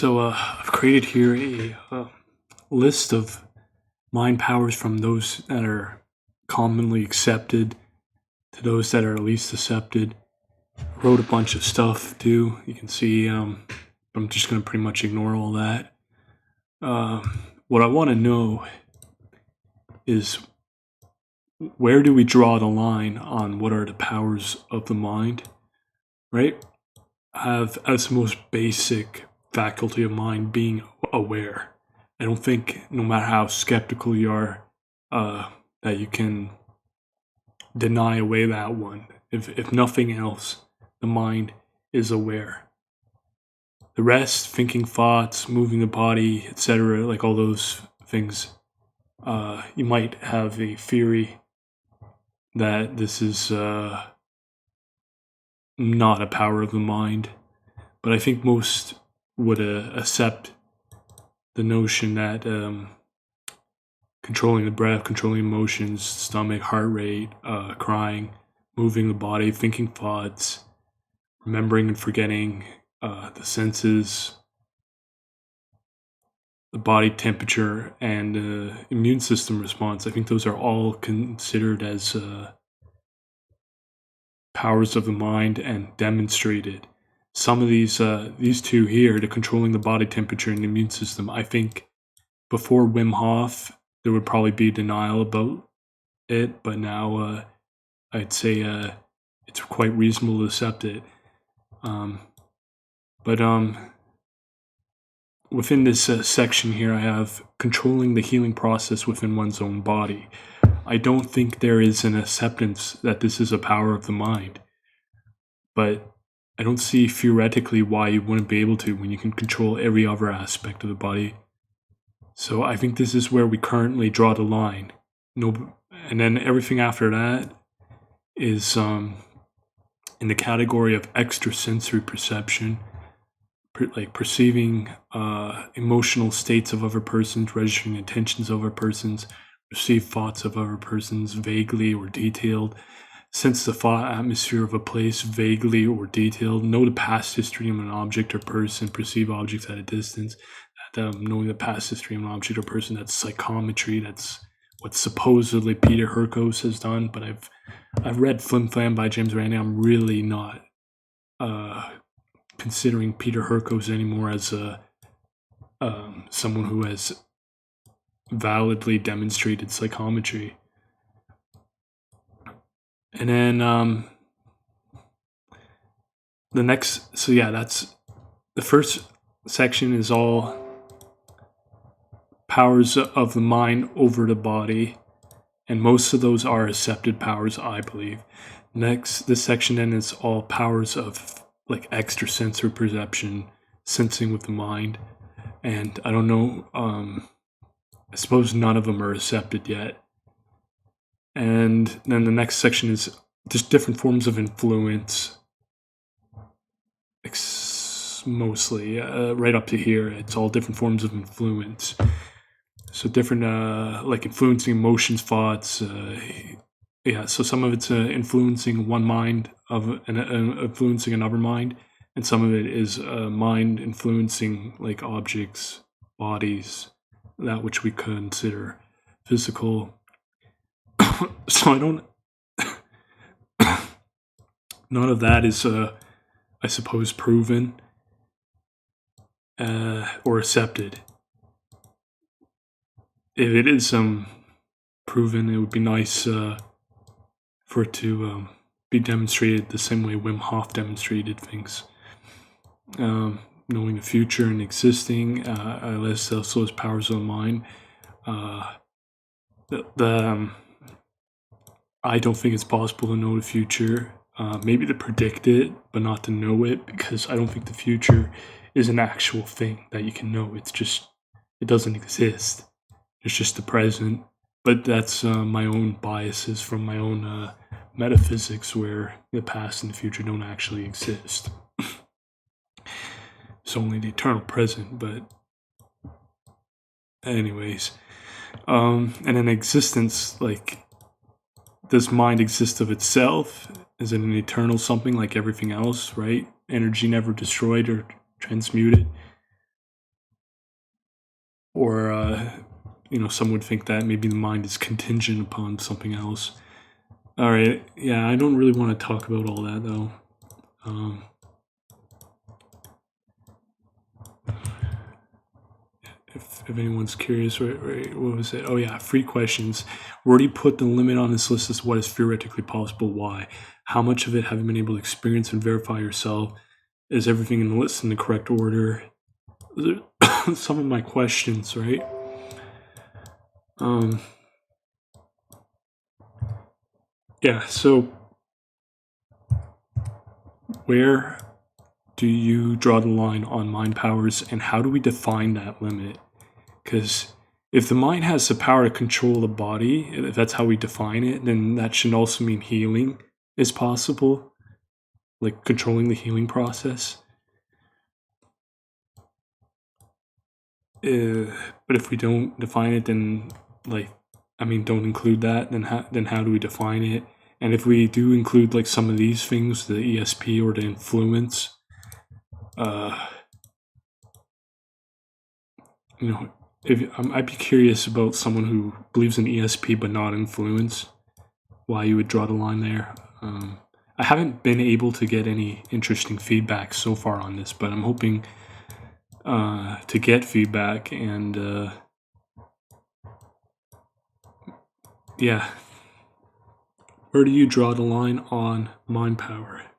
I've created here a list of mind powers from those that are commonly accepted to those that are least accepted. I wrote a bunch of stuff too. You can see, I'm just going to pretty much ignore all that. What I want to know is, where do we draw the line on what are the powers of the mind, right? I have as the most basic faculty of mind being aware. I don't think, no matter how skeptical you are, that you can deny away that one. If nothing else, the mind is aware. The rest, thinking thoughts, moving the body, etc., like all those things, you might have a theory that this is not a power of the mind, but I think most would accept the notion that controlling the breath, controlling emotions, stomach, heart rate, crying, moving the body, thinking thoughts, remembering and forgetting, the senses, the body temperature, and immune system response. I think those are all considered as powers of the mind and demonstrated. Some of these two here, the controlling the body temperature and the immune system, I think before Wim Hof, there would probably be denial about it, but now I'd say it's quite reasonable to accept it. But within this section here, I have controlling the healing process within one's own body. I don't think there is an acceptance that this is a power of the mind, but I don't see theoretically why you wouldn't be able to when you can control every other aspect of the body. So I think this is where we currently draw the line. No, and then everything after that is in the category of extrasensory perception, like perceiving emotional states of other persons, registering intentions of other persons, perceive thoughts of other persons vaguely or detailed, sense the thought atmosphere of a place vaguely or detailed, know the past history of an object or person, perceive objects at a distance. Knowing the past history of an object or person, that's psychometry. That's what supposedly Peter Hurkos has done, but I've read Flim Flam by James Randi. I'm really not considering Peter Hurkos anymore as someone who has validly demonstrated psychometry. And then the next, so yeah, that's the first section is all powers of the mind over the body, and most of those are accepted powers, I believe. Next, this section then is all powers of like extrasensory perception, sensing with the mind, and I don't know, I suppose none of them are accepted yet. And then the next section is just different forms of influence, mostly right up to here. It's all different forms of influence. So different, like influencing emotions, thoughts. Yeah, so some of it's influencing one mind and influencing another mind, and some of it is mind influencing like objects, bodies, that which we consider physical. So I don't. None of that is, I suppose, proven or accepted. If it is proven, it would be nice for it to be demonstrated the same way Wim Hof demonstrated things. Knowing the future and existing, less also as powers of the mind. I don't think it's possible to know the future. Maybe to predict it, but not to know it, because I don't think the future is an actual thing that you can know. It's just, it doesn't exist. It's just the present. But that's my own biases from my own metaphysics, where the past and the future don't actually exist. It's only the eternal present, but anyways. And in existence, like, does mind exist of itself? Is it an eternal something like everything else, right? Energy never destroyed or transmuted. or some would think that maybe the mind is contingent upon something else. All right, yeah, I don't really want to talk about all that though. If anyone's curious, what was it? Oh yeah, free questions. Where do you put the limit on this list as what is theoretically possible? Why? How much of it have you been able to experience and verify yourself? Is everything in the list in the correct order? Some of my questions, right? Yeah, so where do you draw the line on mind powers, and how do we define that limit? Because if the mind has the power to control the body, if that's how we define it, then that should also mean healing is possible, like controlling the healing process. But if we don't define it, then don't include that, then how do we define it? And if we do include like some of these things, the ESP or the influence, I'd be curious about someone who believes in ESP but not influence, why you would draw the line there. I haven't been able to get any interesting feedback so far on this, but I'm hoping to get feedback, and yeah. Where do you draw the line on mind power?